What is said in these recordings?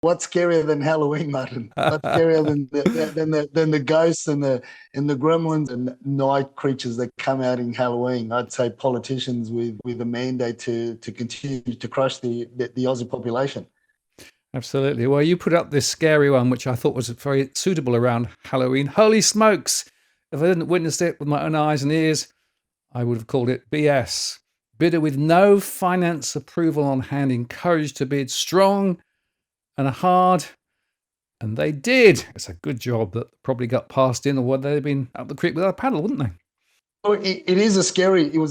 What's scarier than Halloween, Martin? What's scarier than the ghosts and the gremlins and night creatures that come out in Halloween? I'd say politicians with a mandate to continue to crush the Aussie population. Absolutely. Well, you put up this scary one, which I thought was very suitable around Halloween. Holy smokes! If I didn't witness it with my own eyes and ears, I would have called it BS. Bidder with no finance approval on hand, encouraged to bid strong and hard, and they did. It's a good job that probably got passed in, or would they have been up the creek without a paddle, wouldn't they? Oh, it was a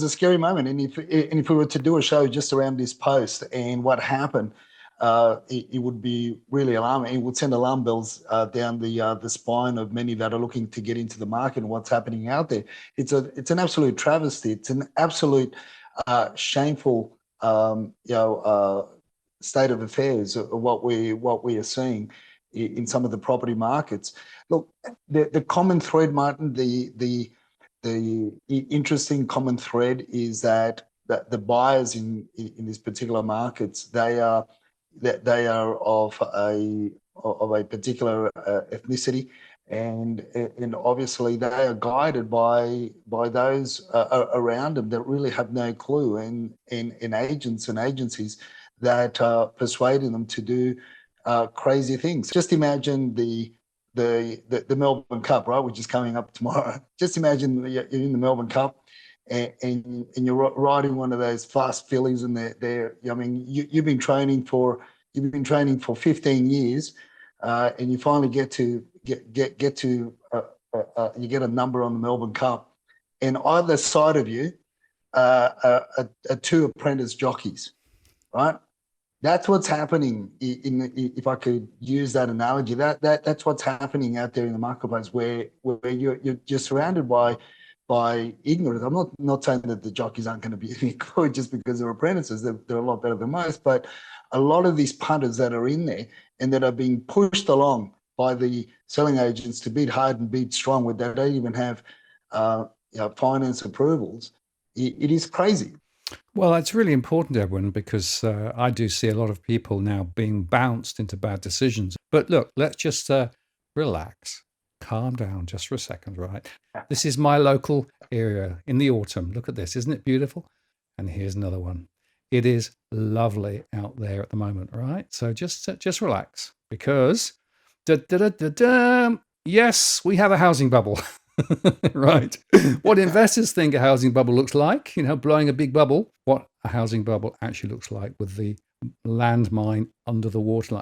scary moment. And if we were to do a show just around this post and what happened, it would be really alarming. It would send alarm bells down the spine of many that are looking to get into the market and what's happening out there. It's an absolute travesty. It's an absolute shameful state of affairs of what we are seeing in some of the property markets. Look, the common thread, Martin, the interesting common thread is that the buyers in these particular markets, they are of a particular ethnicity, and obviously they are guided by those around them that really have no clue, and agents and agencies that are persuading them to do crazy things. Just imagine the Melbourne Cup, right, which is coming up tomorrow. Just imagine you're in the Melbourne Cup, and you're riding one of those fast fillies, and they're I mean, you've been training for 15 years, and you finally get to you get a number on the Melbourne Cup, and either side of you are two apprentice jockeys, right? That's what's happening if I could use that analogy. That's what's happening out there in the marketplace, where you're surrounded by ignorance. I'm not saying that the jockeys aren't going to be any good just because they're apprentices. They're a lot better than most, but a lot of these punters that are in there and that are being pushed along by the selling agents to bid hard and bid strong, where they don't even have finance approvals. It is crazy. Well, it's really important, Edwin, because I do see a lot of people now being bounced into bad decisions. But look, let's just relax, calm down just for a second, right? This is my local area in the autumn. Look at this. Isn't it beautiful? And here's another one. It is lovely out there at the moment, right? So just relax because da, da, da, da, da, yes, we have a housing bubble. Right. What investors think a housing bubble looks like, blowing a big bubble, what a housing bubble actually looks like with the landmine under the waterline.